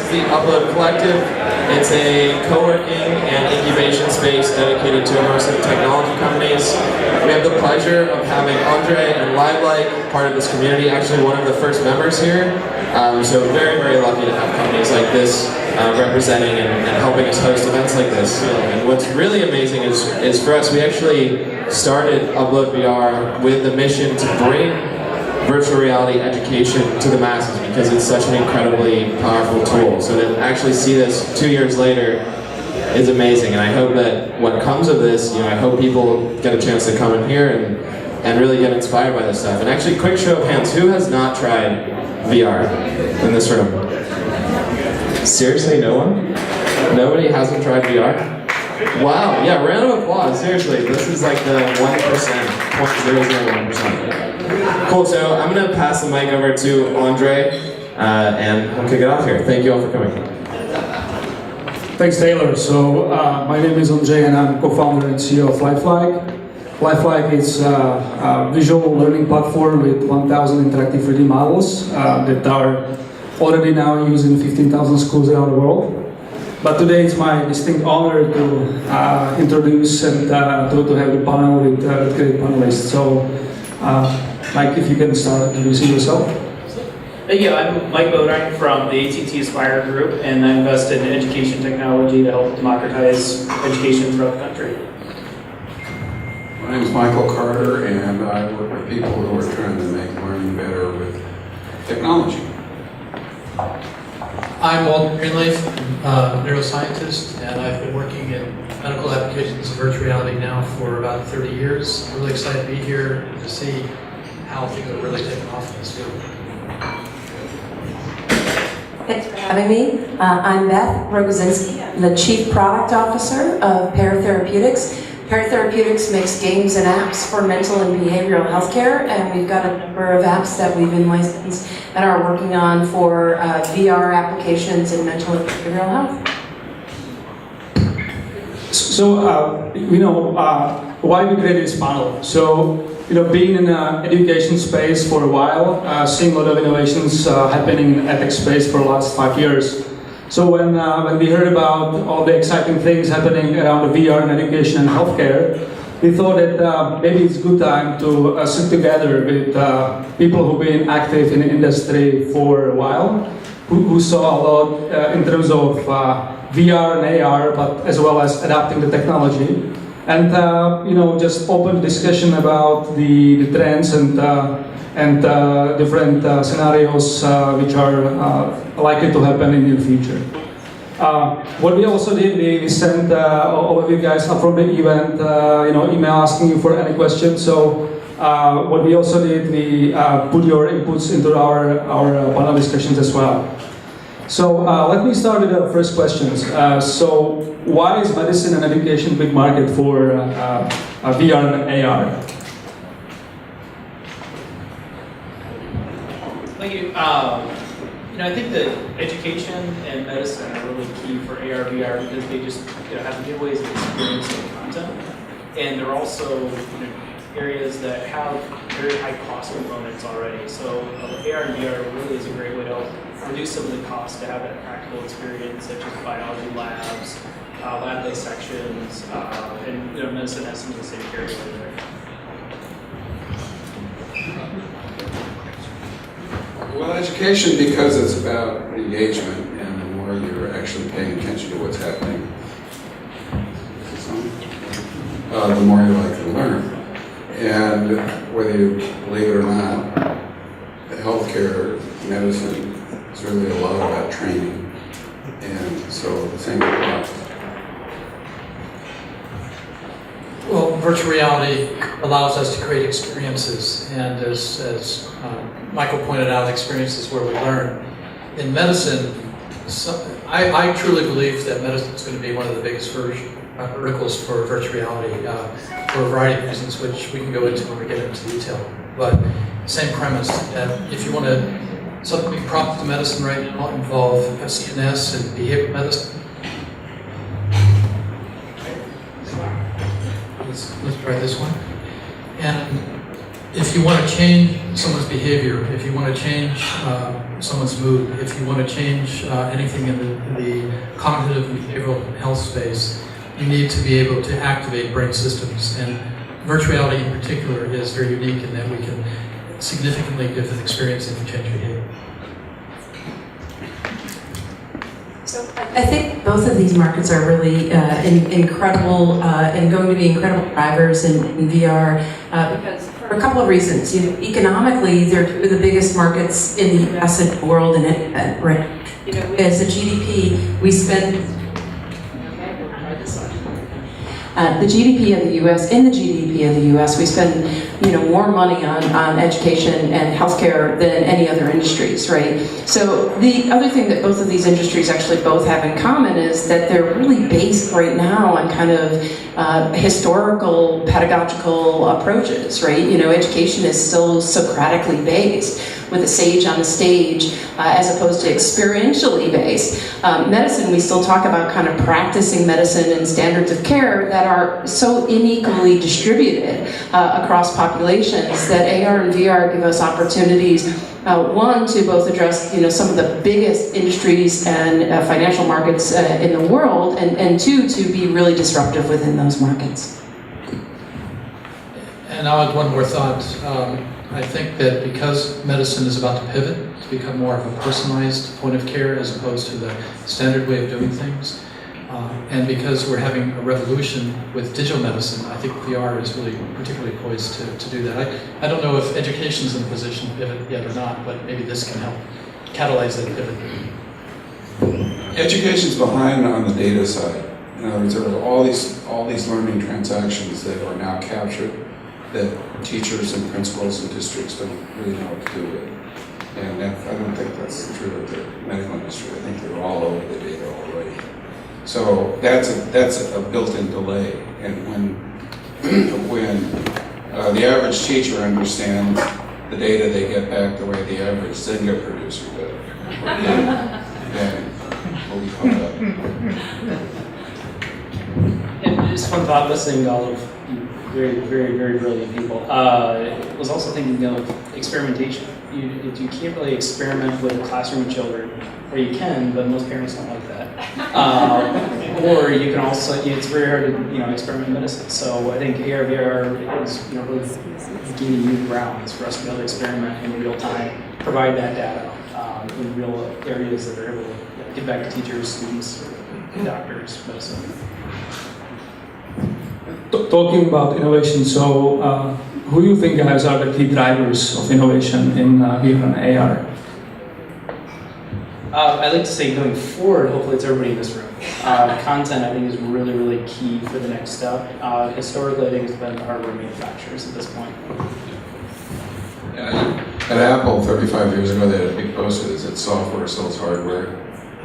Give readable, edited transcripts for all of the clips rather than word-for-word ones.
is the Upload Collective. It's a co-working and incubation space dedicated to immersive technology companies. We have the pleasure of having Ondřej and LifeLiQe, part of this community, actually one of the first members here. So very, very lucky to have companies like this representing and helping us host events like this. And what's really amazing is for us, we actually started Upload VR with the mission to bring virtual reality education to the masses because it's such an incredibly powerful tool. So to actually see this 2 years later is amazing, and I hope that what comes of this, I hope people get a chance to come in here and really get inspired by this stuff. And actually, quick show of hands, who has not tried VR in this room? Seriously, no one? Nobody hasn't tried VR? Wow, yeah, round of applause, seriously. This is like the 1%, 0.001%. Cool, so I'm going to pass the mic over to Ondřej, and we'll kick it off here. Thank you all for coming. Thanks, Taylor. So, my name is Ondřej, and I'm co-founder and CEO of LifeLiQe. LifeLiQe is a visual learning platform with 1,000 interactive 3D models that are already now used in 15,000 schools around the world. But today it's my distinct honor to introduce and to have the panel with great panelists. So, Mike, if you can start introducing yourself. Thank you. I'm Mike Beaudoin from the AT&T Aspire Group, and I invest in education technology to help democratize education throughout the country. My name is Michael Carter, and I work with people who are trying to make learning better with technology. I'm Walter Greenleaf, a neuroscientist, and I've been working in medical applications of virtual reality now for about 30 years. I'm really excited to be here and to see how things are really taking off in this field. Thanks for having me. I'm Beth Rogozinski. I'm the Chief Product Officer of Pear Therapeutics. Pear Therapeutics makes games and apps for mental and behavioral healthcare, and we've got a number of apps that we've been licensed and are working on for VR applications in mental and behavioral health. So, why we created this panel? So, being in the education space for a while, seeing a lot of innovations happening in the edtech space for the last 5 years. So when we heard about all the exciting things happening around the VR in education and healthcare, we thought that maybe it's a good time to sit together with people who've been active in the industry for a while, who saw a lot in terms of VR and AR, but as well as adapting the technology. And just open discussion about the trends and different scenarios which are likely to happen in the future. What we also did, we sent all of you guys up from the event, email asking you for any questions. So what we also did, we put your inputs into our panel discussions as well. So let me start with the first questions. So why is medicine and education a big market for VR and AR? Thank you. I think that education and medicine are really key for AR, VR because they just have new ways of experiencing content, and they're also areas that have very high cost components already. So AR and VR really is a great way to help reduce some of the costs to have that practical experience, such as biology labs, lab dissections, and medicine has some of the same carryover there. Well, education, because it's about engagement, and the more you're actually paying attention to what's happening, the more you like to learn. And whether you believe it or not, healthcare, medicine, is really a lot about training. And so the same applies. Well, virtual reality allows us to create experiences, and as Michael pointed out, experiences where we learn. In medicine, I truly believe that medicine is going to be one of the biggest verticals for virtual reality for a variety of reasons, which we can go into when we get into detail. But same premise, that if you want something proper to medicine right now involve CNS and behavioral medicine. Let's try this one. And if you want to change someone's behavior, if you want to change someone's mood, if you want to change anything in the cognitive and behavioral health space, you need to be able to activate brain systems. And virtual reality in particular is very unique in that we can significantly give the experience and change behavior. So I think both of these markets are really incredible and going to be incredible drivers in VR because for a couple of reasons. You know, economically, they're two of the biggest markets in the U.S. and the world, and right. You know, as a GDP, we spend the GDP of the U.S. In the GDP of the U.S., we spend more money on education and healthcare than any other industries, right? So the other thing that both of these industries actually both have in common is that they're really based right now on kind of historical pedagogical approaches, right? You know, education is still Socratically based, with a sage on the stage, as opposed to experientially based. Medicine, we still talk about kind of practicing medicine and standards of care that are so unequally distributed across populations that AR and VR give us opportunities, one, to both address some of the biggest industries and financial markets in the world, and two, to be really disruptive within those markets. And I'll add one more thought. I think that because medicine is about to pivot to become more of a personalized point of care as opposed to the standard way of doing things, and because we're having a revolution with digital medicine, I think VR is really particularly poised to do that. I don't know if education's in a position to pivot yet or not, but maybe this can help catalyze that pivot. Education's behind on the data side. In other words, there are all these learning transactions that are now captured that teachers and principals and districts don't really know what to do with. And I don't think that's true of the medical industry. I think they're all over the data already. So that's a built-in delay. And when the average teacher understands the data they get back the way the average Zynga producer did, then we'll be caught up. And just one thought, listening to all of you very, very, very brilliant people, I was also thinking of experimentation. You can't really experiment with a classroom of children, or you can, but most parents don't like that. Or you can also, it's very hard to experiment in medicine. So I think AR, VR is really gaining new grounds for us to be able to experiment in real time, provide that data in real areas that are able to get back to teachers, students, doctors, medicine. Talking about innovation, so who do you think, guys, are the key drivers of innovation in VR and AR? I'd like to say going forward, hopefully it's everybody in this room. Content, I think, is really, really key for the next step. Historically, I think it's been the hardware manufacturers at this point. Yeah, at Apple, 35 years ago, they had a big poster that said software sells hardware.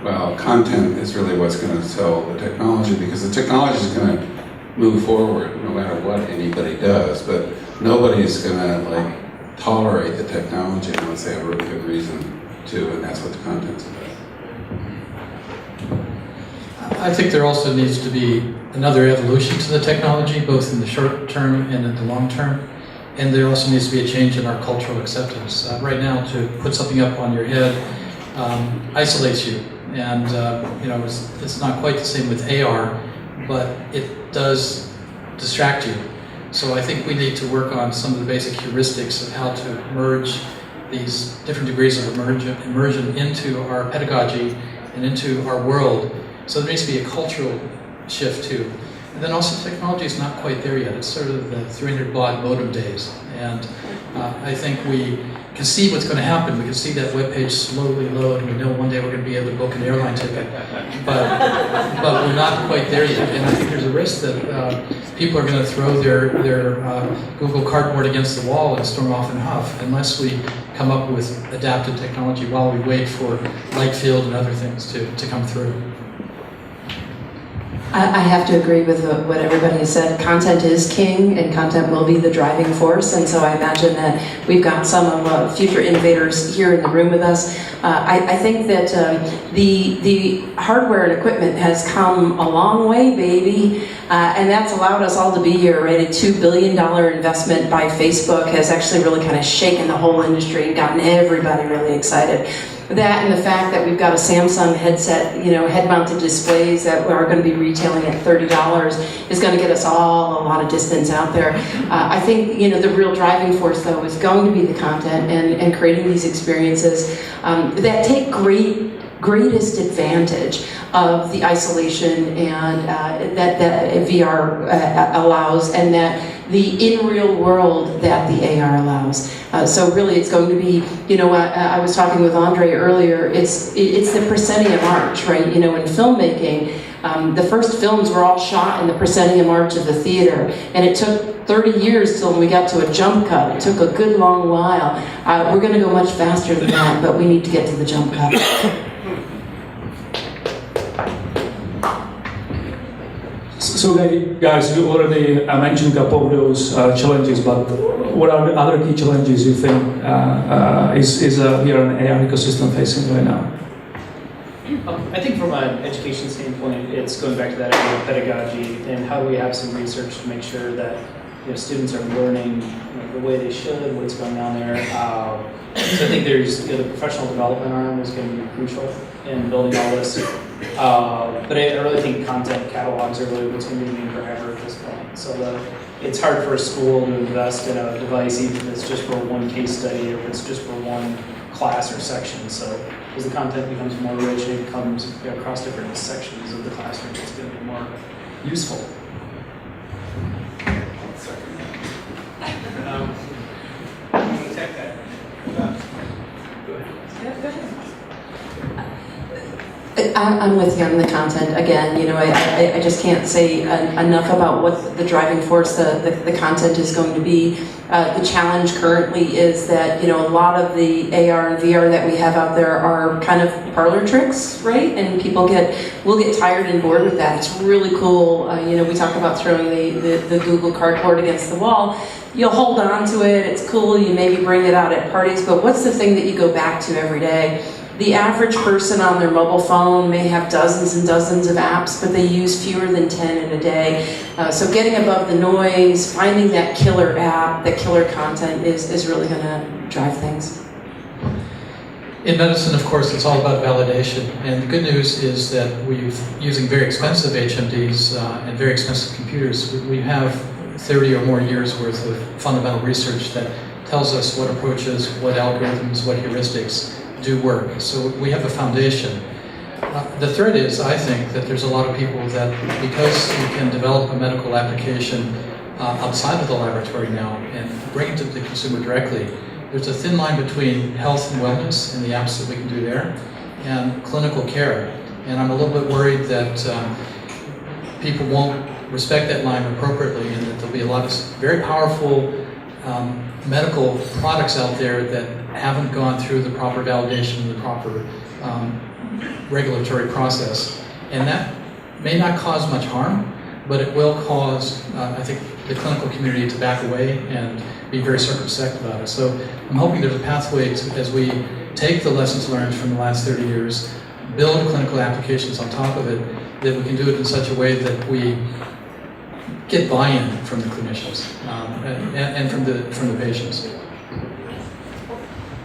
Well, content is really what's going to sell the technology, because the technology is going to move forward no matter what anybody does, but nobody's going to tolerate the technology unless they have a really good reason to, and that's what the content's about. I think there also needs to be another evolution to the technology, both in the short term and in the long term. And there also needs to be a change in our cultural acceptance. Right now, to put something up on your head isolates you. And it's not quite the same with AR, but it does distract you. So I think we need to work on some of the basic heuristics of how to merge these different degrees of immersion into our pedagogy and into our world. So there needs to be a cultural shift too. And then also technology is not quite there yet. It's sort of the 300 baud modem days. And I think we can see what's going to happen. We can see that web page slowly load, and we know one day we're going to be able to book an airline ticket. But we're not quite there yet. And I think there's a risk that people are going to throw their Google Cardboard against the wall and storm off in a huff, unless we come up with adapted technology while we wait for light field and other things to come through. I have to agree with what everybody has said. Content is king, and content will be the driving force. And so I imagine that we've got some of future innovators here in the room with us. I think that the hardware and equipment has come a long way, baby, and that's allowed us all to be here. Right, a $2 billion investment by Facebook has actually really kind of shaken the whole industry and gotten everybody really excited. That and the fact that we've got a Samsung headset, head-mounted displays that are going to be retailing at $30 is going to get us all a lot of distance out there. I think, the real driving force, though, is going to be the content and creating these experiences that take greatest advantage of the isolation and that VR allows, and that the in real world that the AR allows. So really, it's going to be, I was talking with Ondřej earlier. It's the proscenium arch, right? In filmmaking, the first films were all shot in the proscenium arch of the theater, and it took 30 years till we got to a jump cut. It took a good long while. We're going to go much faster than that, but we need to get to the jump cut. So guys, you already mentioned a couple of those challenges, but what are the other key challenges you think is here an AR ecosystem facing right now? I think from an education standpoint, it's going back to that idea of pedagogy and how we have some research to make sure that students are learning the way they should, what's going on there. So I think there's the professional development arm is going to be crucial in building all this. But I really think content catalogs are really what's going to be the main driver at this point. So it's hard for a school to invest in a device even if it's just for one case study or if it's just for one class or section. So as the content becomes more rich, it comes across different sections of the classroom, it's going to be more useful. I'm with you on the content again. I just can't say enough about what the driving force the content is going to be. The challenge currently is that a lot of the AR and VR that we have out there are kind of parlor tricks, right? And people will get tired and bored with that. It's really cool. We talk about throwing the Google Cardboard against the wall. You'll hold on to it. It's cool. You maybe bring it out at parties, but what's the thing that you go back to every day? The average person on their mobile phone may have dozens and dozens of apps, but they use fewer than 10 in a day. So getting above the noise, finding that killer app, that killer content is really going to drive things. In medicine, of course, it's all about validation. And the good news is that using very expensive HMDs and very expensive computers, we have 30 or more years worth of fundamental research that tells us what approaches, what algorithms, what heuristics do work. So we have a foundation. The threat is, I think, that there's a lot of people that because you can develop a medical application outside of the laboratory now and bring it to the consumer directly, there's a thin line between health and wellness and the apps that we can do there and clinical care. And I'm a little bit worried that people won't respect that line appropriately and that there'll be a lot of very powerful medical products out there that haven't gone through the proper validation, the proper regulatory process. And that may not cause much harm, but it will cause, I think, the clinical community to back away and be very circumspect about it. So I'm hoping there's a pathway to, as we take the lessons learned from the last 30 years, build clinical applications on top of it, that we can do it in such a way that we get buy-in from the clinicians and from the patients.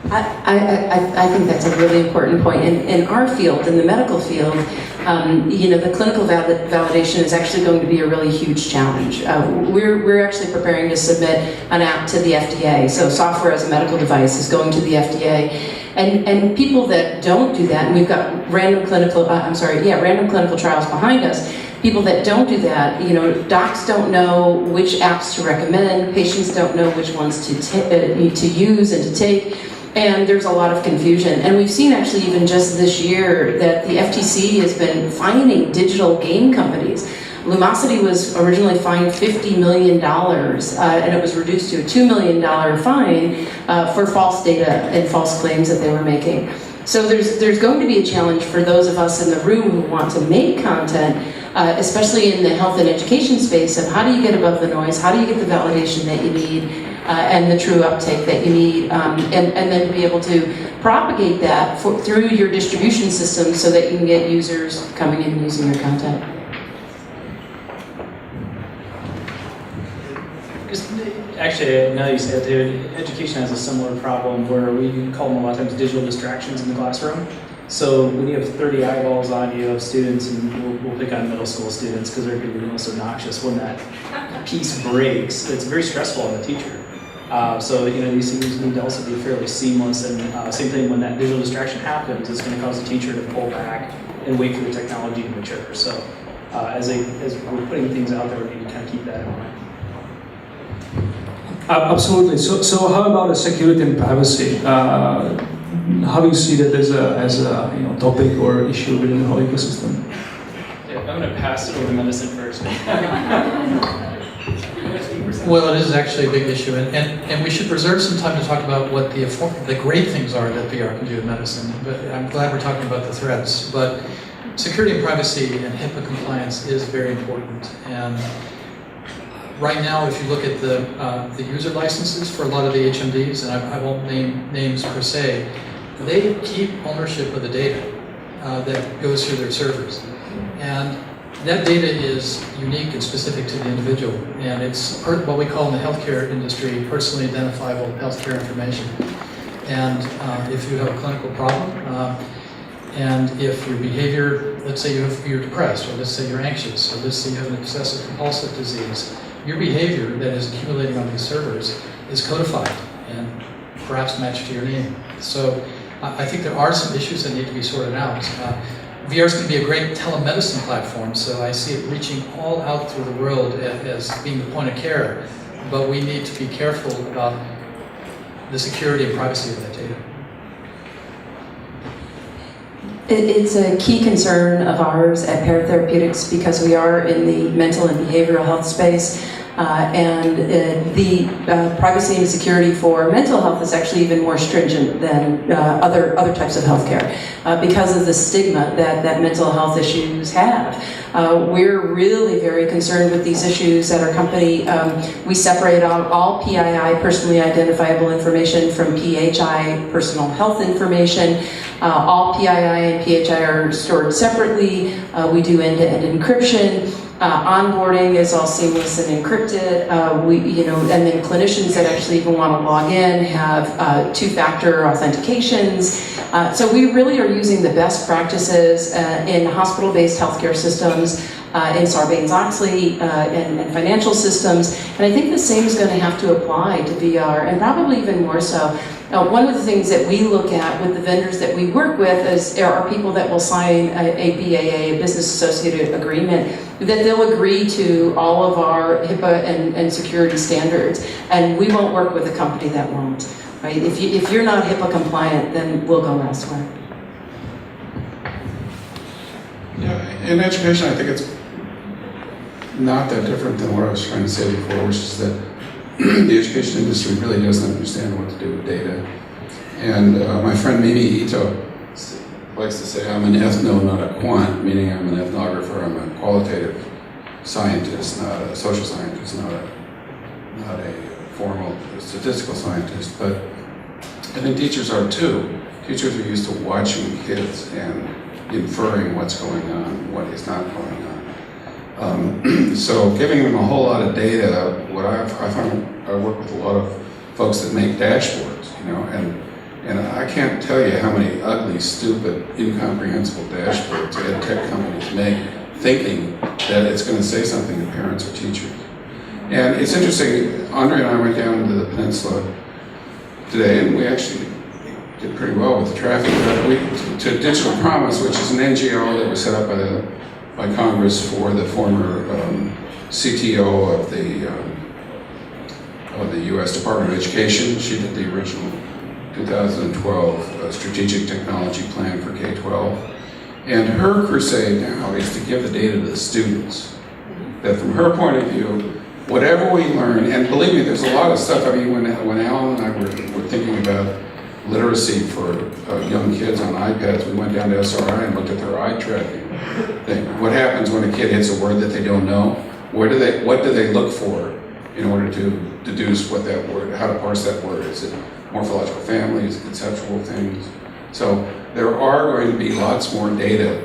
I think that's a really important point. In our field, in the medical field, the clinical validation is actually going to be a really huge challenge. We're actually preparing to submit an app to the FDA. So software as a medical device is going to the FDA. And people that don't do that, and we've got random clinical trials behind us. People that don't do that, docs don't know which apps to recommend, patients don't know which ones to use and to take, and there's a lot of confusion. And we've seen actually even just this year that the FTC has been fining digital game companies. Lumosity was originally fined $50 million, and it was reduced to a $2 million fine for false data and false claims that they were making. So there's going to be a challenge for those of us in the room who want to make content, especially in the health and education space of how do you get above the noise, how do you get the validation that you need, and the true uptake that you need, and then be able to propagate that through your distribution system so that you can get users coming in and using your content. Actually, now you say it, David, education has a similar problem where we call them a lot of times digital distractions in the classroom. So when you have 30 eyeballs on you of students, and we'll pick on middle school students because they're going to be the most obnoxious when that piece breaks, it's very stressful on the teacher. So these things need to also be fairly seamless, and same thing when that digital distraction happens, it's going to cause the teacher to pull back and wait for the technology to mature. So as we're putting things out there, we need to kind of keep that in mind. Absolutely. So how about the security and privacy? How do you see that as a topic or issue within the whole ecosystem? Yeah, I'm going to pass it over to medicine first. Well, it is actually a big issue, and we should reserve some time to talk about what the great things are that VR can do in medicine. But I'm glad we're talking about the threats. But security and privacy and HIPAA compliance is very important. And right now, if you look at the user licenses for a lot of the HMDs, and I won't name names per se, they keep ownership of the data that goes through their servers. And that data is unique and specific to the individual. And it's what we call in the healthcare industry personally identifiable healthcare information. And if you have a clinical problem, and if your behavior, let's say you're depressed, or let's say you're anxious, or let's say you have an obsessive compulsive disease, your behavior that is accumulating on these servers is codified and perhaps matched to your name. So I think there are some issues that need to be sorted out. VR is going to be a great telemedicine platform, so I see it reaching all out through the world as being the point of care, but we need to be careful about the security and privacy of that data. It's a key concern of ours at Pear Therapeutics because we are in the mental and behavioral health space, and the privacy and security for mental health is actually even more stringent than other types of healthcare because of the stigma that mental health issues have. We're really very concerned with these issues at our company. We separate out all PII, personally identifiable information, from PHI, personal health information. All PII and PHI are stored separately. We do end-to-end encryption. Onboarding is all seamless and encrypted. And then clinicians that actually even want to log in have two-factor authentications. So we really are using the best practices in hospital-based healthcare systems, in Sarbanes-Oxley, and financial systems. And I think the same is going to have to apply to VR, and probably even more so. One of the things that we look at with the vendors that we work with are people that will sign a BAA, a business associated agreement, that they'll agree to all of our HIPAA and security standards, and we won't work with a company that won't. Right? If you're not HIPAA compliant, then we'll go elsewhere. Yeah, in education, I think it's not that different than what I was trying to say before, which is that the education industry really doesn't understand what to do with data. And my friend Mimi Ito likes to say, I'm an ethno, not a quant, meaning I'm an ethnographer, I'm a qualitative scientist, not a social scientist, not a formal statistical scientist. But I think teachers are too. Teachers are used to watching kids and inferring what's going on, what is not going on. So giving them a whole lot of data, what I find, I work with a lot of folks that make dashboards, and I can't tell you how many ugly, stupid, incomprehensible dashboards ed tech companies make, thinking that it's going to say something to parents or teachers. And it's interesting, Ondřej and I went down to the peninsula today, and we actually did pretty well with the traffic. To Digital Promise, which is an NGO that was set up by Congress for the former CTO of the U.S. Department of Education. She did the original 2012 Strategic Technology Plan for K-12. And her crusade now is to give the data to the students. That from her point of view, whatever we learn, and believe me, there's a lot of stuff. I mean, when Alan and I were thinking about literacy for young kids on iPads, we went down to SRI and looked at their eye tracking. thing. What happens when a kid hits a word that they don't know? What do they look for in order to deduce what that word, how to parse that word? Is it morphological families, conceptual things? So there are going to be lots more data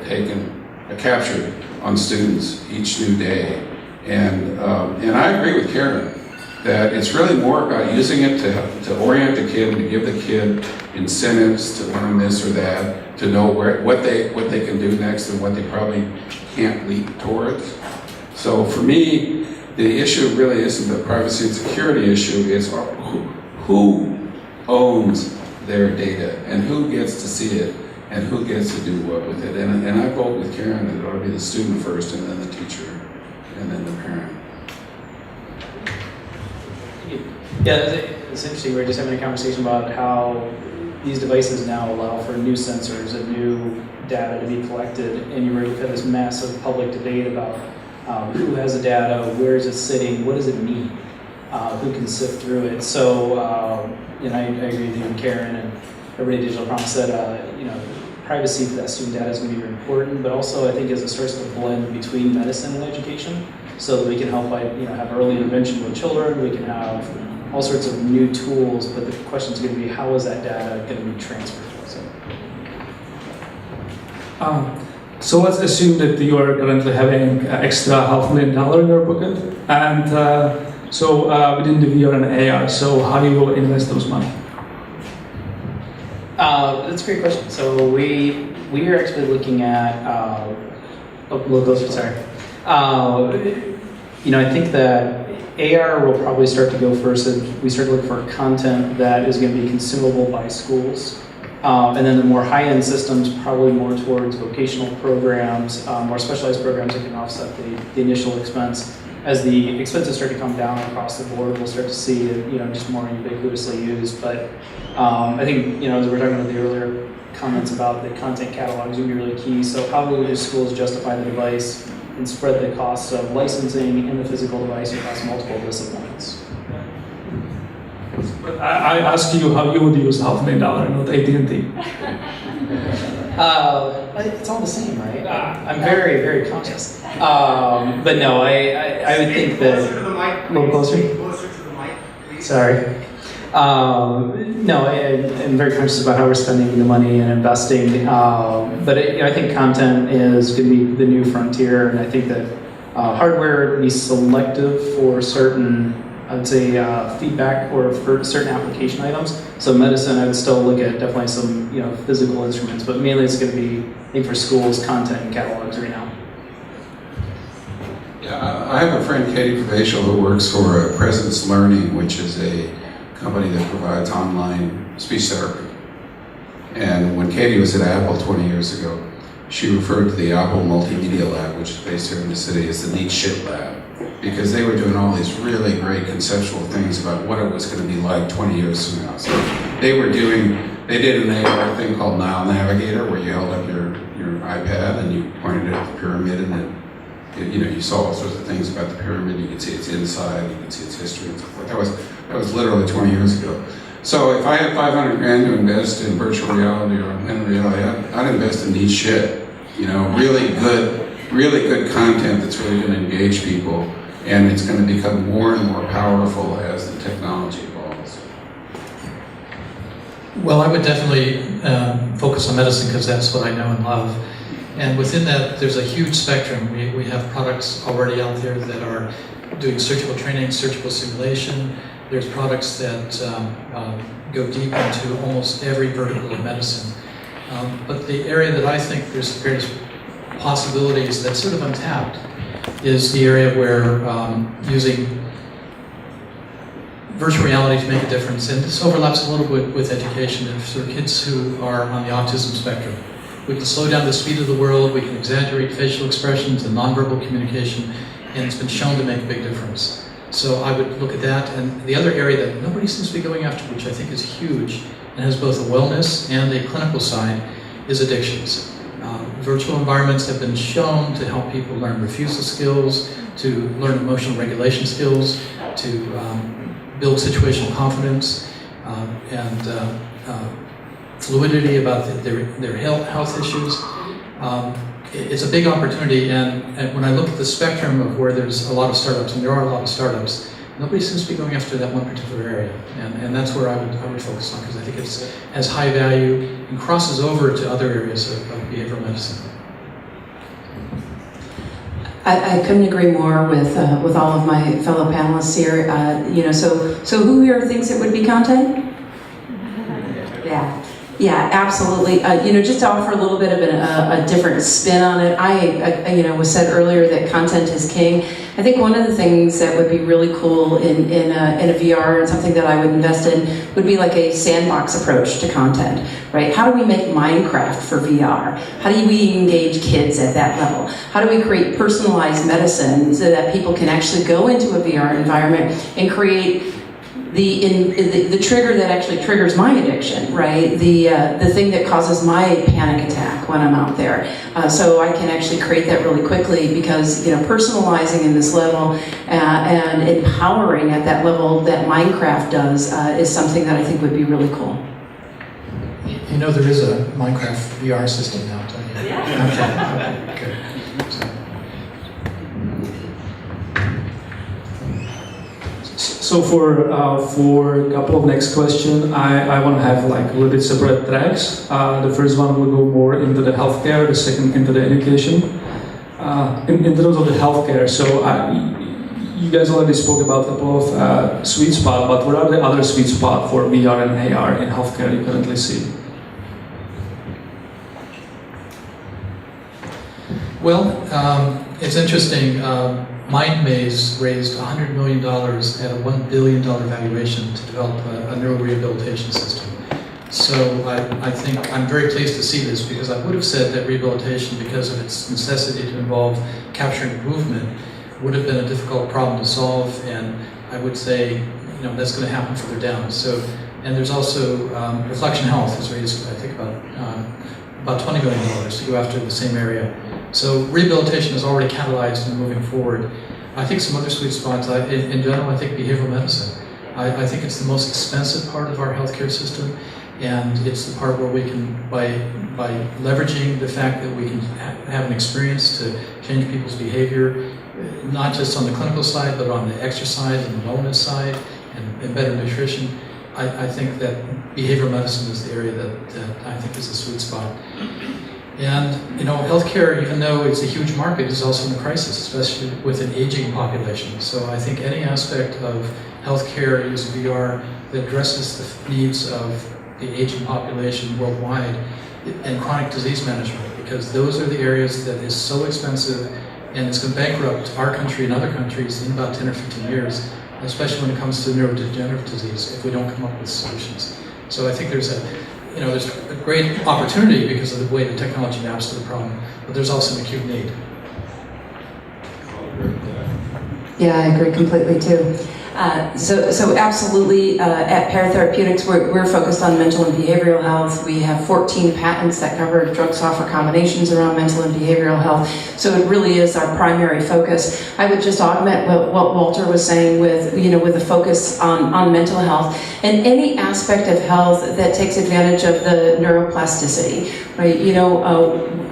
captured on students each new day. And I agree with Karen that it's really more about using it to orient the kid and to give the kid incentives to learn this or that, to know what they can do next and what they probably can't leap towards. So for me, the issue really isn't the privacy and security issue, it's who owns their data and who gets to see it and who gets to do what with it. And I vote with Karen that it ought to be the student first and then the teacher and then the parent. Yeah, it's interesting. We were just having a conversation about how these devices now allow for new sensors and new data to be collected, and you really have this massive public debate about who has the data, where is it sitting, what does it mean, who can sift through it. So, I agree with you and Karen and everybody at Digital Promise that privacy for that student data is going to be very important, but also I think as it starts to blend between medicine and education, so that we can help have early intervention with children, we can have all sorts of new tools, but the question is going to be how is that data going to be transferred? So let's assume that you are currently having extra $500,000 in your pocket, and so within the VR and AR, so how you will invest those money? That's a great question. So we are actually looking at a little closer. Sorry. I think that AR will probably start to go first. And we start to look for content that is going to be consumable by schools. And then the more high-end systems, probably more towards vocational programs, more specialized programs that can offset the initial expense. As the expenses start to come down across the board, we'll start to see it, just more ubiquitously used. But I think, as we were talking about the earlier comments about the content catalogs, would be really key. So how will schools justify the device and spread the costs of licensing in the physical device across multiple disciplines? But I ask you how you would use $500,000, not AT&T. It's all the same, right? I'm very, very conscious. But no, I would think that... Closer to the mic. A little closer? Closer to the mic, please. Sorry. No, I'm very conscious about how we're spending the money and investing. But I think content is going to be the new frontier, and I think that hardware be selective for certain, I would say, feedback or for certain application items. So medicine, I would still look at definitely some physical instruments, but mainly it's going to be, I think, for schools, content and catalogs right now. Yeah, I have a friend, Katie Provincial, who works for Presence Learning, which is a company that provides online speech therapy. And when Katie was at Apple 20 years ago, she referred to the Apple Multimedia Lab, which is based here in the city, as the neat shit lab, because they were doing all these really great conceptual things about what it was going to be like 20 years from now. So they did an AR thing called Nile Navigator, where you held up your iPad and you pointed it at the pyramid, and you saw all sorts of things about the pyramid. You could see its inside, you could see its history and so forth. That was literally 20 years ago. So if I had $500,000 to invest in virtual reality or augmented reality, I'd invest in neat shit. Really good content that's really going to engage people, and it's going to become more and more powerful as the technology evolves. Well, I would definitely focus on medicine because that's what I know and love. And within that, there's a huge spectrum. We have products already out there that are doing surgical training, surgical simulation. There's products that go deep into almost every vertical of medicine. But the area that I think there's the greatest possibilities that's sort of untapped is the area where using virtual reality to make a difference. And this overlaps a little bit with education for kids who are on the autism spectrum. We can slow down the speed of the world, we can exaggerate facial expressions and nonverbal communication, and it's been shown to make a big difference. So I would look at that. And the other area that nobody seems to be going after, which I think is huge and has both a wellness and a clinical side, is addictions. Virtual environments have been shown to help people learn refusal skills, to learn emotional regulation skills, to build situational confidence, and fluidity about their health issues. it's a big opportunity, and when I look at the spectrum of where there's a lot of startups, and there are a lot of startups, nobody seems to be going after that one particular area, and that's where I would focus on, because I think it has high value and crosses over to other areas of behavioral medicine. I couldn't agree more with all of my fellow panelists here. So who here thinks it would be content? Yeah, absolutely. Just to offer a little bit of a different spin on it, I was said earlier that content is king. I think one of the things that would be really cool in a VR and something that I would invest in would be like a sandbox approach to content, right? How do we make Minecraft for VR? How do we engage kids at that level? How do we create personalized medicine so that people can actually go into a VR environment and create the trigger that actually triggers my addiction, right? The thing that causes my panic attack when I'm out there. So I can actually create that really quickly, because personalizing in this level and empowering at that level that Minecraft does is something that I think would be really cool. There is a Minecraft VR system now, don't you? Yeah. Okay. So for a couple of next questions, I want to have like a little bit separate tracks. The first one will go more into the healthcare, the second into the education. In terms of the healthcare, so you guys already spoke about a couple of sweet spots, but what are the other sweet spots for VR and AR in healthcare you currently see? Well, it's interesting. MindMaze raised $100 million at a $1 billion valuation to develop a neurorehabilitation system. So I think I'm very pleased to see this, because I would have said that rehabilitation, because of its necessity to involve capturing movement, would have been a difficult problem to solve, and I would say that's going to happen further down. So, and there's also Reflection Health has raised, I think, about $20 million to go after the same area. So rehabilitation is already catalyzed and moving forward. I think some other sweet spots, in general, I think behavioral medicine. I think it's the most expensive part of our healthcare system, and it's the part where we can, by leveraging the fact that we can have an experience to change people's behavior, not just on the clinical side, but on the exercise and the wellness side, and better nutrition. I think that behavioral medicine is the area that I think is a sweet spot. And healthcare, even though it's a huge market, is also in a crisis, especially with an aging population. So I think any aspect of healthcare using VR that addresses the needs of the aging population worldwide, and chronic disease management, because those are the areas that is so expensive, and it's going to bankrupt our country and other countries in about 10 or 15 years, especially when it comes to neurodegenerative disease, if we don't come up with solutions. So I think there's a great opportunity because of the way the technology maps to the problem, but there's also an acute need. Yeah, I agree completely too. So absolutely, at Pear Therapeutics, we're focused on mental and behavioral health. We have 14 patents that cover drug software combinations around mental and behavioral health. So it really is our primary focus. I would just augment what Walter was saying with the focus on mental health and any aspect of health that takes advantage of the neuroplasticity, right?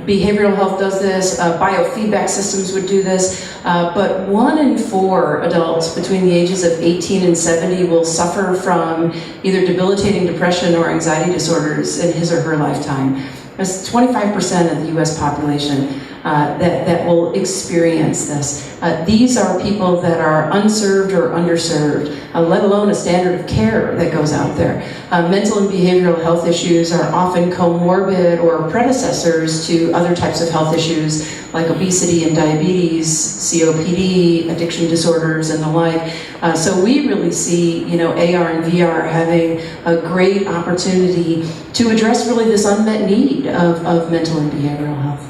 Behavioral health does this, biofeedback systems would do this, but 1 in 4 adults between the ages of 18 and 70 will suffer from either debilitating depression or anxiety disorders in his or her lifetime. That's 25% of the US population that will experience this. These are people that are unserved or underserved, let alone a standard of care that goes out there. Mental and behavioral health issues are often comorbid or predecessors to other types of health issues like obesity and diabetes, COPD, addiction disorders, and the like. So we really see, AR and VR having a great opportunity to address really this unmet need of mental and behavioral health.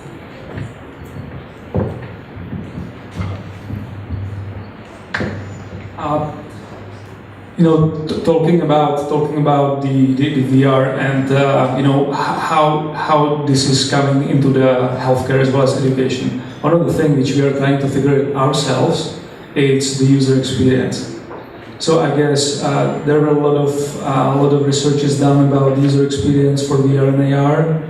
Talking about the VR and how this is coming into the healthcare as well as education. One of the things which we are trying to figure ourselves is the user experience. So I guess there were a lot of research is done about user experience for VR and AR.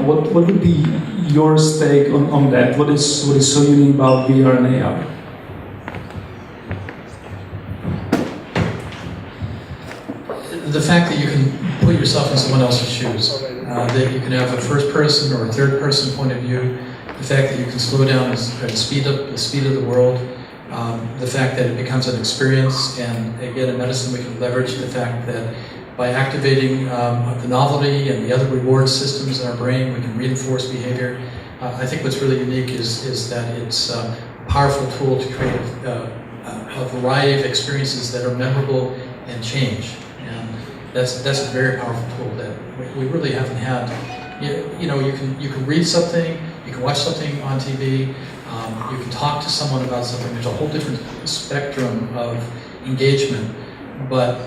What would be your take on that? What is so unique about VR and AR? The fact that you can put yourself in someone else's shoes, that you can have a first person or a third person point of view, the fact that you can slow down and speed up the speed of the world, the fact that it becomes an experience, and again in medicine we can leverage the fact that by activating the novelty and the other reward systems in our brain, we can reinforce behavior. I think what's really unique is that it's a powerful tool to create a variety of experiences that are memorable and change. And that's a very powerful tool that we really haven't had. You know, you can read something, you can watch something on TV, you can talk to someone about something. There's a whole different spectrum of engagement, but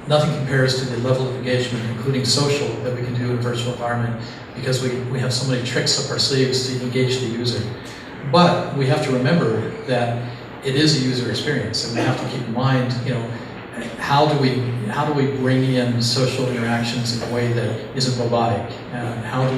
nothing compares to the level of engagement, including social, that we can do in a virtual environment, because we have so many tricks up our sleeves to engage the user. But we have to remember that it is a user experience, and we have to keep in mind, you know, how do we bring in social interactions in a way that isn't robotic? How do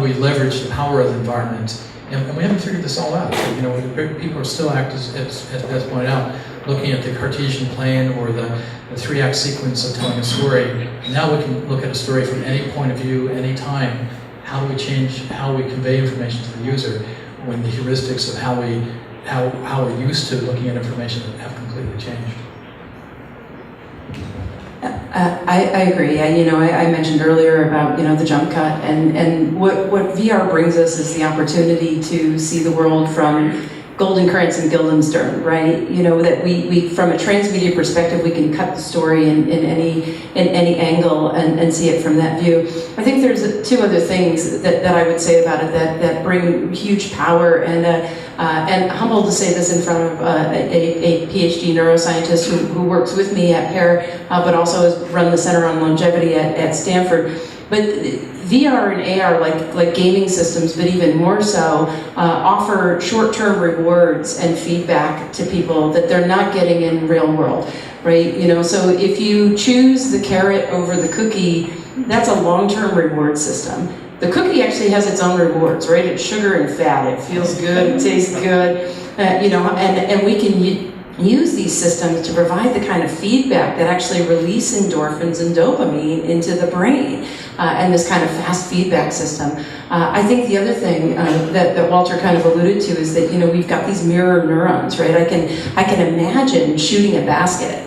we leverage the power of the environment? And we haven't figured this all out. You know, people are still as pointed out, looking at the Cartesian plane or the 3-act sequence of telling a story. Now we can look at a story from any point of view, any time. How do we change how we convey information to the user when the heuristics of how we're used to looking at information have completely changed? I agree. I mentioned earlier about, the jump cut, and what VR brings us is the opportunity to see the world from Goldenkrantz and Guildenstern, right? That we from a transmedia perspective, we can cut the story in any angle and see it from that view. I think there's two other things that I would say about it that bring huge power, and humbled to say this in front of a PhD neuroscientist who works with me at Pear, but also has run the Center on Longevity at Stanford. But VR and AR, like gaming systems, but even more so, offer short-term rewards and feedback to people that they're not getting in real world, right? So if you choose the carrot over the cookie, that's a long-term reward system. The cookie actually has its own rewards, right? It's sugar and fat. It feels good. It tastes good. And we can use these systems to provide the kind of feedback that actually release endorphins and dopamine into the brain, and this kind of fast feedback system. I think the other thing that Walter kind of alluded to is that we've got these mirror neurons, right? I can imagine shooting a basket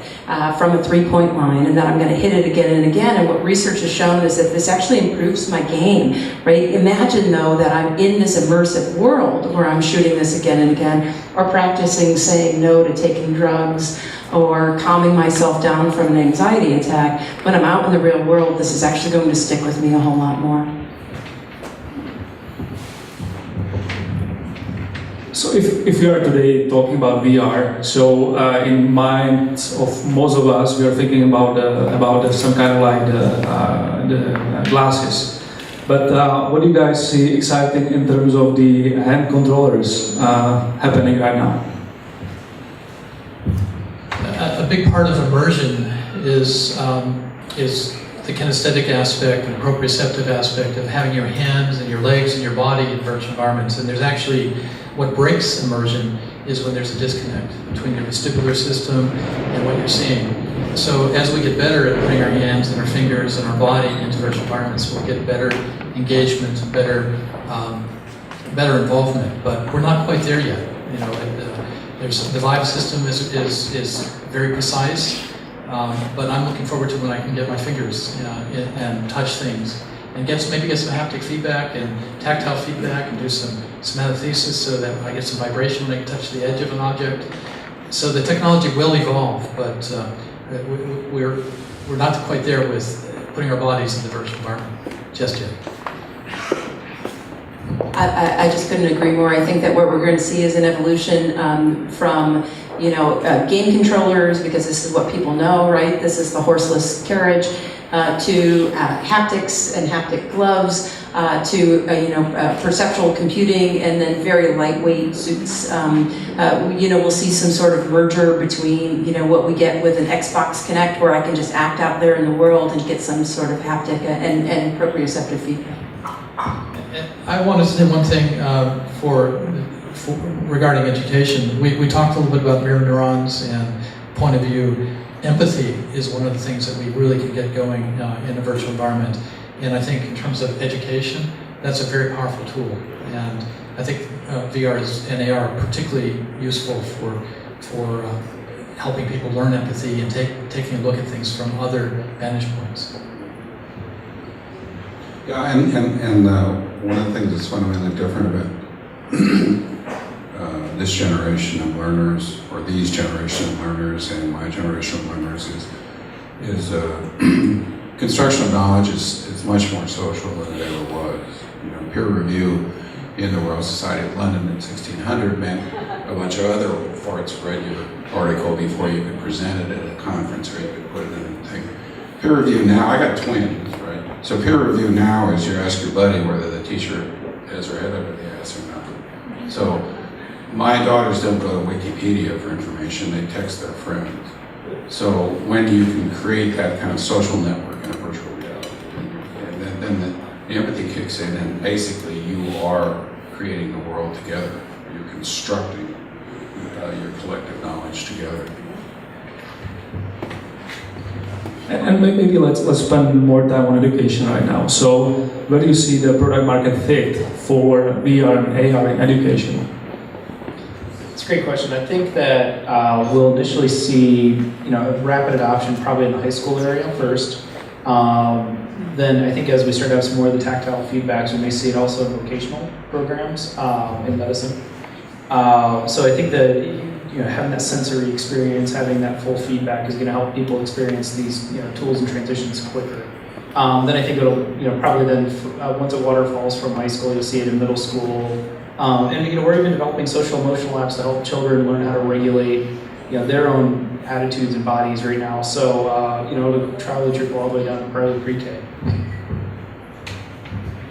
from a three-point line, and then I'm going to hit it again and again. And what research has shown is that this actually improves my game, right? Imagine, though, that I'm in this immersive world where I'm shooting this again and again, or practicing saying no to taking drugs, or calming myself down from an anxiety attack. When I'm out in the real world, this is actually going to stick with me a whole lot more. So if we are today talking about VR, so in mind of most of us, we are thinking about some kind of like the glasses. But what do you guys see exciting in terms of the hand controllers happening right now? A big part of immersion is the kinesthetic aspect and proprioceptive aspect of having your hands and your legs and your body in virtual environments. And there's actually, what breaks immersion is when there's a disconnect between your vestibular system and what you're seeing. So as we get better at putting our hands and our fingers and our body into virtual environments, we'll get better engagement, better involvement. But we're not quite there yet. The Vive system is very precise. But I'm looking forward to when I can get my fingers and touch things and maybe get some haptic feedback and tactile feedback and do some somatothesis so that I get some vibration when I can touch the edge of an object. So the technology will evolve, but we're not quite there with putting our bodies in the virtual environment just yet. I just couldn't agree more. I think that what we're going to see is an evolution from game controllers, because this is what people know, right? This is the horseless carriage, to haptics and haptic gloves, to perceptual computing, and then very lightweight suits. We'll see some sort of merger between what we get with an Xbox Kinect, where I can just act out there in the world and get some sort of haptic and proprioceptive feedback. I wanted to say one thing regarding education. We talked a little bit about mirror neurons and point of view. Empathy is one of the things that we really can get going in a virtual environment. And I think in terms of education, that's a very powerful tool. And I think VR and AR are particularly useful for helping people learn empathy and taking a look at things from other vantage points. Yeah, and one of the things that's fundamentally different about this generation of learners, or these generation of learners, and my generation of learners is construction of knowledge is much more social than it ever was. You know, peer review in the Royal Society of London in 1600 meant a bunch of other farts read your article before you could present it at a conference or you could put it in a thing. Peer review now, I got twins, right? So peer review now is you ask your buddy whether the teacher has her head over the ass or not. So my daughters don't go to Wikipedia for information, they text their friends. So when you can create that kind of social network in a virtual reality, and then the empathy kicks in, and basically you are creating the world together. You're constructing your collective knowledge together. And maybe let's spend more time on education right now. So where do you see the product market fit for VR and AR in education? It's a great question. I think that we'll initially see, rapid adoption probably in the high school area first. Then I think as we start to have some more of the tactile feedbacks, we may see it also in vocational programs in medicine. So I think that having that sensory experience, having that full feedback is going to help people experience these tools and transitions quicker. Then I think it'll probably then once it waterfalls from high school, you'll see it in middle school. And we're even developing social emotional apps to help children learn how to regulate their own attitudes and bodies right now. So it'll travel trickle all the way down to probably pre-K.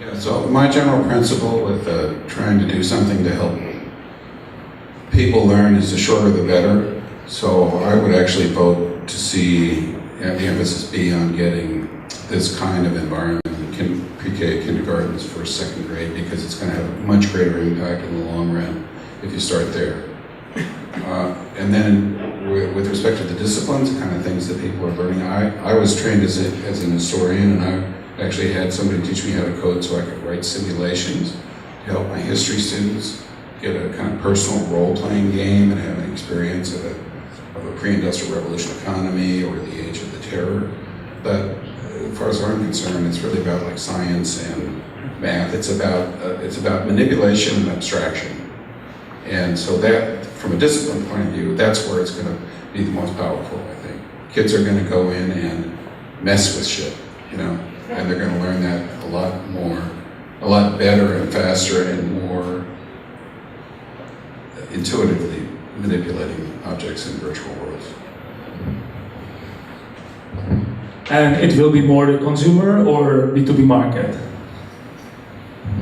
Yeah. So my general principle with trying to do something to help people learn is the shorter the better. So I would actually vote to see the emphasis be on getting this kind of environment in pre-K, kindergartens, first, second grade, because it's going to have a much greater impact in the long run if you start there. And then with respect to the disciplines, the kind of things that people are learning, I was trained as an historian, and I actually had somebody teach me how to code so I could write simulations to help my history students get a kind of personal role-playing game and have an experience of a pre-industrial revolution economy or the age of the terror. But as far as I'm concerned, it's really about like science and math. It's about manipulation and abstraction. And so that, from a discipline point of view, that's where it's going to be the most powerful, I think. Kids are going to go in and mess with shit, and they're going to learn that a lot better and faster and more intuitively manipulating objects in virtual worlds. And it will be more the consumer or B2B market?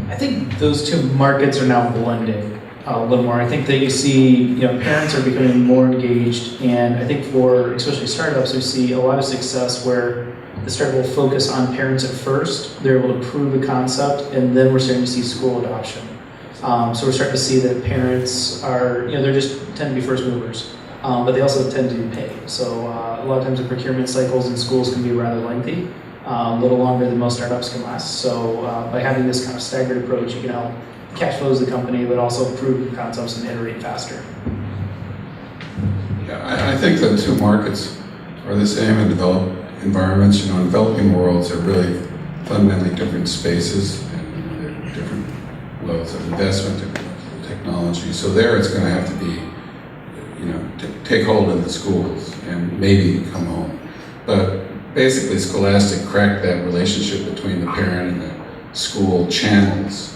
I think those two markets are now blending a little more. I think that you see, parents are becoming more engaged, and I think for especially startups, we see a lot of success where the startup will focus on parents at first. They're able to prove the concept, and then we're starting to see school adoption. So we're starting to see that parents are, they just tend to be first movers, but they also tend to pay. So a lot of times the procurement cycles in schools can be rather lengthy, a little longer than most startups can last. So by having this kind of staggered approach, you can help cash flows the company, but also prove concepts and iterate faster. Yeah, I think the two markets are the same in developed environments. In developing worlds are really fundamentally different spaces and different levels of investment, different levels of technology. So there it's going to have to be, take hold in the schools and maybe come home. But basically Scholastic cracked that relationship between the parent and the school channels,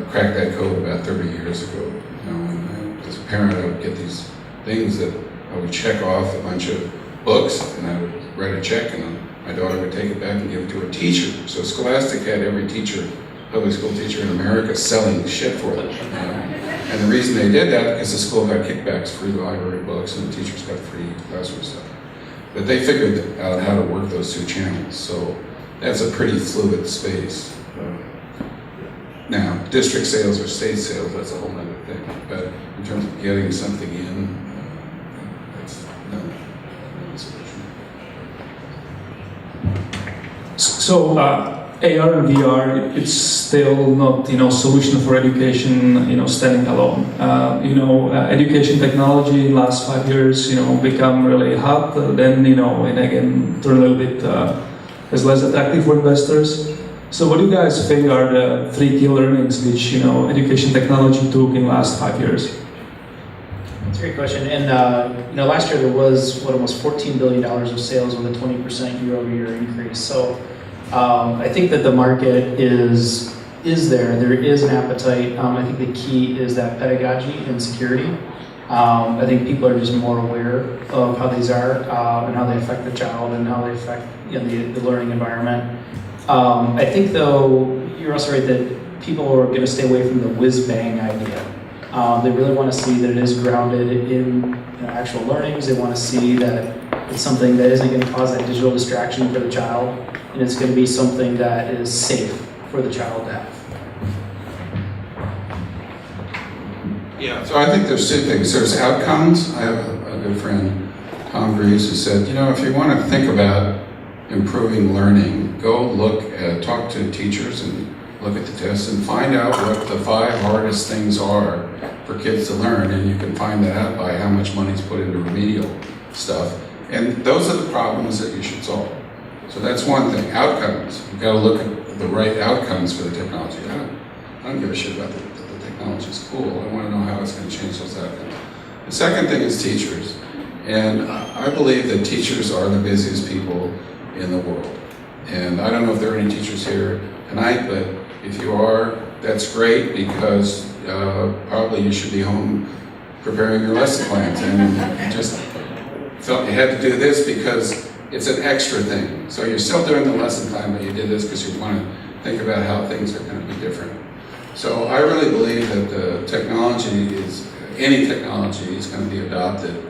cracked that code about 30 years ago. And as a parent I would get these things that I would check off a bunch of books, and I would write a check, and my daughter would take it back and give it to a teacher. So Scholastic had every teacher, public school teacher in America, selling shit for them. And the reason they did that is the school got kickbacks, free library books, and the teachers got free classroom stuff. But they figured out how to work those two channels. So that's a pretty fluid space. Now, district sales or state sales, that's a whole other thing. But in terms of getting something in, that's no solution. So AR and VR, it's still not, solution for education, standing alone. Education technology in the last 5 years, become really hot. Then, and again, turn a little bit as less attractive for investors. So what do you guys think are the 3 key learnings which, education technology took in the last 5 years? That's a great question. And last year there was almost $14 billion of sales with a 20% year-over-year increase. So I think that the market is there. There is an appetite. I think the key is that pedagogy and security. I think people are just more aware of how these are and how they affect the child and how they affect the learning environment. I think though you're also right that people are going to stay away from the whiz-bang idea. They really want to see that it is grounded in actual learnings. They want to see that it's something that isn't going to cause that digital distraction for the child, and it's going to be something that is safe for the child to have. Yeah, so I think there's 2 things. There's outcomes. I have a good friend, Tom Greaves, who said, if you want to think about improving learning, go talk to teachers and look at the tests and find out what the 5 hardest things are for kids to learn, and you can find that out by how much money's put into remedial stuff. And those are the problems that you should solve. So that's one thing. Outcomes. You've got to look at the right outcomes for the technology. I don't give a shit about the technology. It's cool. I want to know how it's going to change those outcomes. The second thing is teachers. And I believe that teachers are the busiest people in the world. And I don't know if there are any teachers here tonight, but if you are, that's great, because probably you should be home preparing your lesson plans, and you just felt you had to do this because it's an extra thing. So you're still doing the lesson plan, but you did this because you want to think about how things are going to be different. So I really believe that any technology is going to be adopted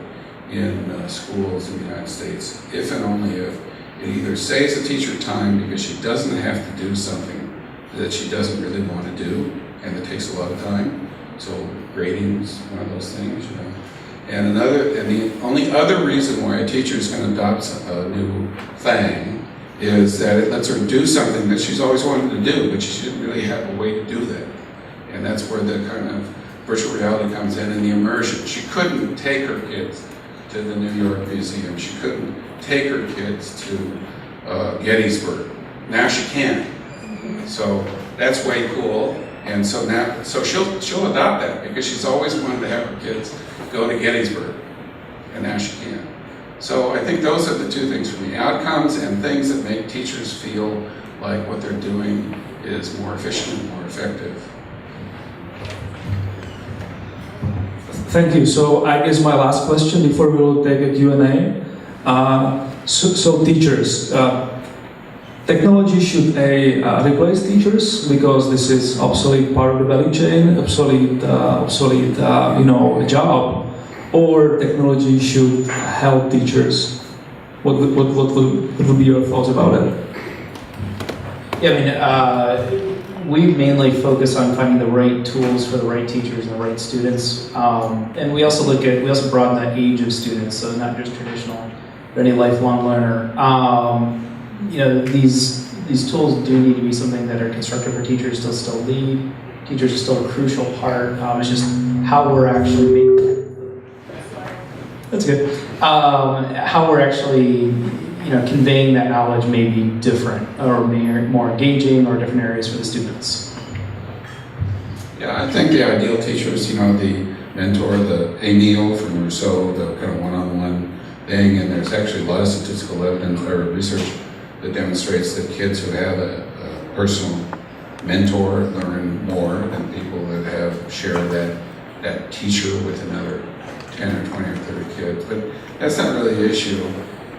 in schools in the United States, if and only if it either saves a teacher time because she doesn't have to do something that she doesn't really want to do, and it takes a lot of time. So grading is one of those things, And the only other reason why a teacher is going to adopt a new thing is that it lets her do something that she's always wanted to do, but she didn't really have a way to do that. And that's where the kind of virtual reality comes in, and the immersion. She couldn't take her kids to the New York Museum. She couldn't take her kids to Gettysburg. Now she can. So that's way cool. And so she'll adopt that because she's always wanted to have her kids go to Gettysburg, and now she can. So I think those are the 2 things for me: outcomes and things that make teachers feel like what they're doing is more efficient and more effective. Thank you. So I guess my last question before we will take a Q&A. So teachers, technology should replace teachers because this is obsolete part of the value chain, obsolete job, or technology should help teachers. What would be your thoughts about it? Yeah, we mainly focus on finding the right tools for the right teachers and the right students, and we also broaden that age of students, so not just traditional, but any lifelong learner. These tools do need to be something that are constructive for teachers to still lead. Teachers are still a crucial part. It's just how we're actually making. That's good. How we're actually conveying that knowledge may be different or more engaging or different areas for the students. Yeah, I think the ideal teachers, the mentor, the Emile from Rousseau, the kind of one-on-one thing, and there's actually a lot of statistical evidence or research that demonstrates that kids who have a personal mentor learn more than people that have shared that teacher with another 10 or 20 or 30 kids. But that's not really the issue.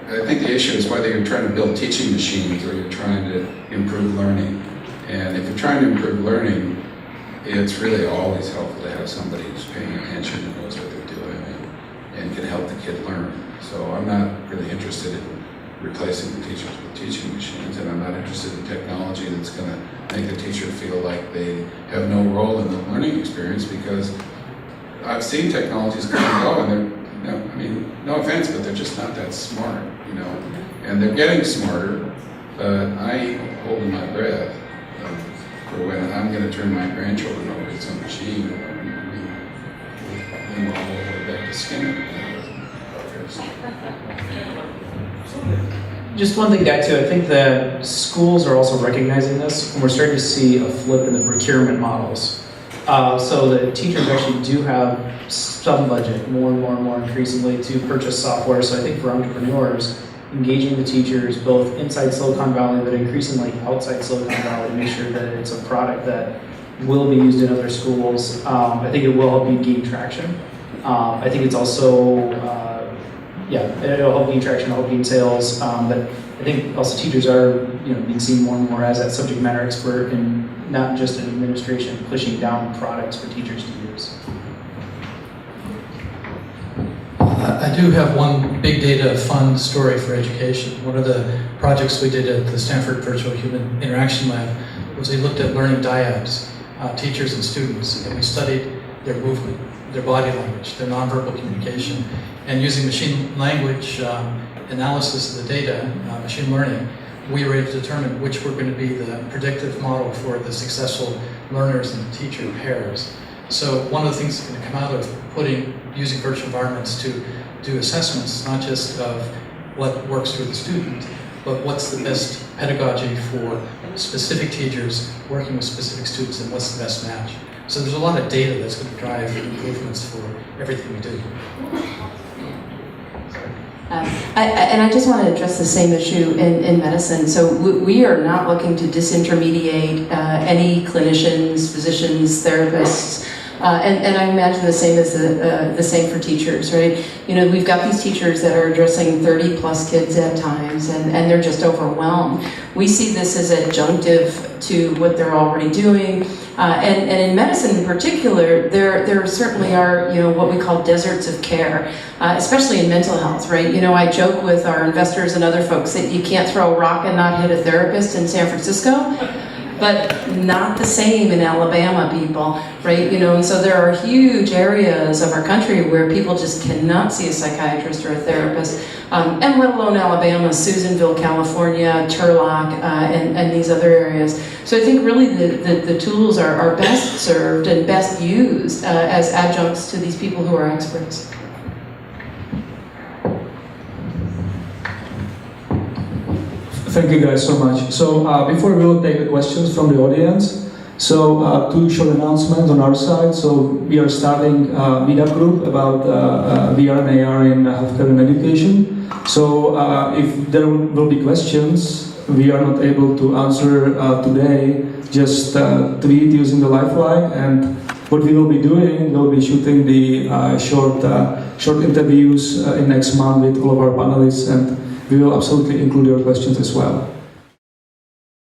I think the issue is whether you're trying to build teaching machines or you're trying to improve learning. And if you're trying to improve learning, it's really always helpful to have somebody who's paying attention and knows what they're doing and can help the kid learn. So I'm not really interested in replacing the teachers with teaching machines, and I'm not interested in technology that's going to make the teacher feel like they have no role in the learning experience, because I've seen technologies come and go, and they're, you know, I mean, no offense, but they're just not that smart, you know, and they're getting smarter, but I ain't holding my breath for when I'm going to turn my grandchildren over to some machine. Then we're all the way back to Skinner. Just one thing back to, I think that schools are also recognizing this, and we're starting to see a flip in the procurement models. So the teachers actually do have some budget, more and more and more increasingly, to purchase software. So I think for entrepreneurs, engaging the teachers both inside Silicon Valley, but increasingly outside Silicon Valley, to make sure that it's a product that will be used in other schools. I think it will help you gain traction. I think it's also, it'll help gain traction, it'll help gain sales. But I think also teachers are, being seen more and more as that subject matter expert, and not just an administration pushing down products for teachers to use. I do have one big data fun story for education. One of the projects we did at the Stanford Virtual Human Interaction Lab was we looked at learning dyads, teachers and students, and we studied their movement, their body language, their nonverbal communication, and using machine language analysis of the data, machine learning, we were able to determine which were going to be the predictive model for the successful learners and teacher pairs. So one of the things that's going to come out of using virtual environments to do assessments, not just of what works for the student, but what's the best pedagogy for specific teachers working with specific students, and what's the best match. So there's a lot of data that's going to drive improvements for everything we do. And I just want to address the same issue in medicine. So we are not looking to disintermediate any clinicians, physicians, therapists, and I imagine the same as the same for teachers, right? We've got these teachers that are addressing 30 plus kids at times, and they're just overwhelmed. We see this as adjunctive to what they're already doing. And in medicine in particular, there certainly are, what we call deserts of care, especially in mental health, right? I joke with our investors and other folks that you can't throw a rock and not hit a therapist in San Francisco, but not the same in Alabama, people, right? And so there are huge areas of our country where people just cannot see a psychiatrist or a therapist, and let alone Alabama, Susanville, California, Turlock, and these other areas. So I think really the tools are best served and best used as adjuncts to these people who are experts. Thank you guys so much. So before we will take the questions from the audience, so two short announcements on our side. So we are starting a meetup group about VR and AR in healthcare and education. So if there will be questions we are not able to answer today, just tweet using the LifeLiQe, and what we will be doing, we'll be shooting the short interviews in next month with all of our panelists, and we will absolutely include your questions as well.